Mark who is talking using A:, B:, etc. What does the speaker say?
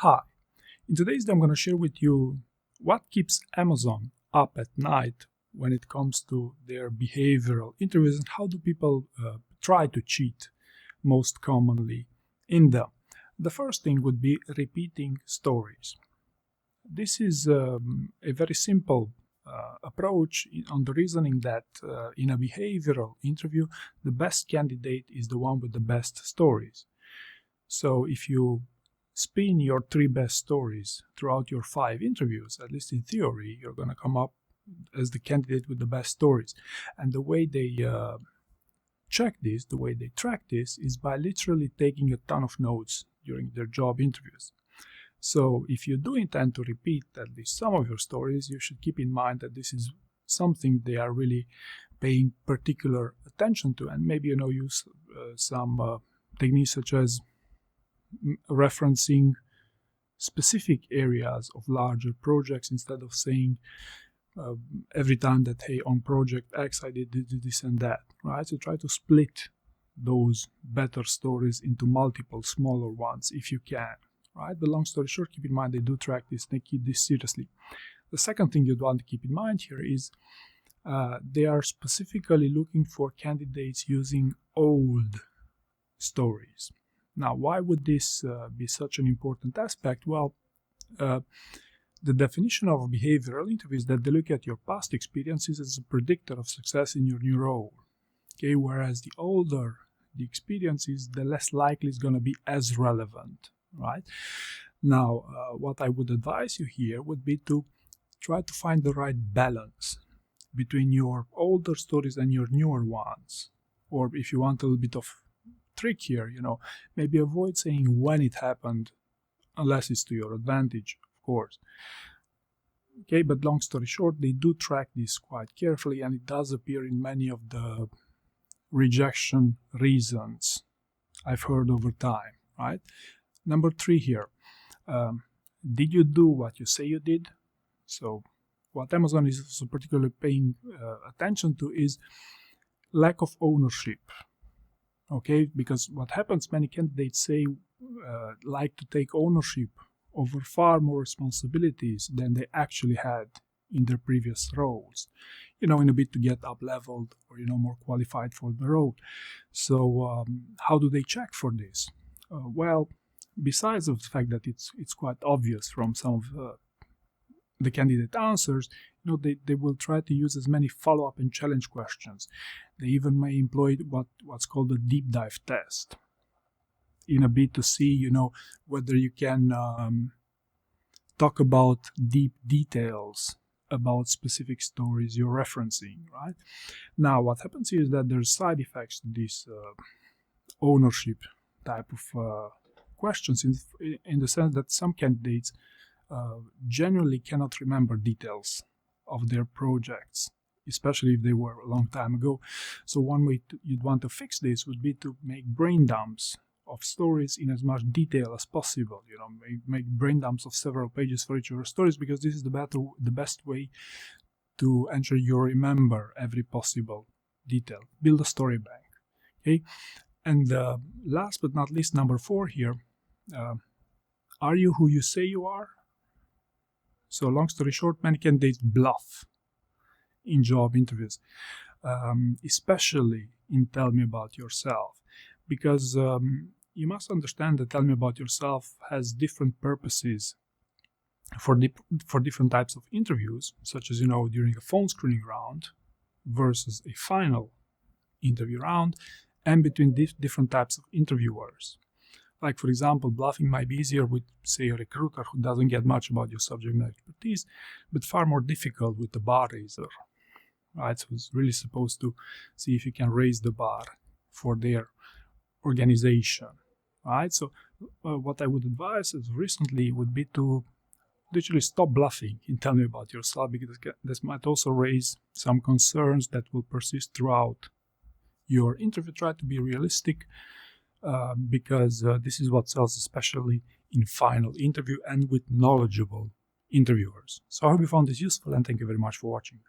A: Hi, in today's video I'm going to share with you what keeps Amazon up at night when it comes to their behavioral interviews and how do people try to cheat most commonly in them. The first thing would be repeating stories. This is a very simple approach on the reasoning that in a behavioral interview the best candidate is the one with the best stories. So if you spin your 3 best stories throughout your 5 interviews, at least in theory, you're going to come up as the candidate with the best stories. And the way they check this, the way they track this, is by literally taking a ton of notes during their job interviews. So if you do intend to repeat at least some of your stories, you should keep in mind that this is something they are really paying particular attention to, and maybe use some techniques such as referencing specific areas of larger projects instead of saying every time that, hey, on project X I did this and that, right? So try to split those better stories into multiple smaller ones if you can, right? But long story short, keep in mind they do track this, they keep this seriously. The second thing you'd want to keep in mind here is they are specifically looking for candidates using old stories. Now, why would this be such an important aspect? Well, the definition of a behavioral interview is that they look at your past experiences as a predictor of success in your new role. Okay, whereas the older the experience is, the less likely it's going to be as relevant, right? Now, what I would advise you here would be to try to find the right balance between your older stories and your newer ones. Or if you want a little bit of trick here, maybe avoid saying when it happened unless it's to your advantage, of course. Okay, but long story short, they do track this quite carefully, and it does appear in many of the rejection reasons I've heard over time, right? Number 3 here, did you do what you say you did? So what Amazon is also particularly paying attention to is lack of ownership. Okay, because what happens, many candidates say like to take ownership over far more responsibilities than they actually had in their previous roles, in a bit to get up leveled or more qualified for the role. So how do they check for this? Well, besides of the fact that it's quite obvious from some of the candidate answers, they will try to use as many follow-up and challenge questions. They even may employ what's called a deep dive test in a bit to see, whether you can talk about deep details about specific stories you're referencing, right? Now, what happens here is that there's side effects to this ownership type of questions in the sense that some candidates genuinely cannot remember details of their projects, especially if they were a long time ago. So one way you'd want to fix this would be to make brain dumps of stories in as much detail as possible. Make brain dumps of several pages for each of your stories, because this is the best way to ensure you remember every possible detail. Build a story bank. Okay, and last but not least, number 4 here, are you who you say you are? So long story short, many candidates bluff in job interviews, especially in Tell Me About Yourself, because you must understand that Tell Me About Yourself has different purposes for different types of interviews, such as, during a phone screening round versus a final interview round, and between different types of interviewers. Like, for example, bluffing might be easier with, say, a recruiter who doesn't get much about your subject matter expertise, but far more difficult with the bar raiser, right? So it's really supposed to see if you can raise the bar for their organization, right? So what I would advise as recently would be to literally stop bluffing and Tell Me About Yourself, because this might also raise some concerns that will persist throughout your interview. Try to be realistic, because this is what sells, especially in final interview and with knowledgeable interviewers. So I hope you found this useful, and thank you very much for watching.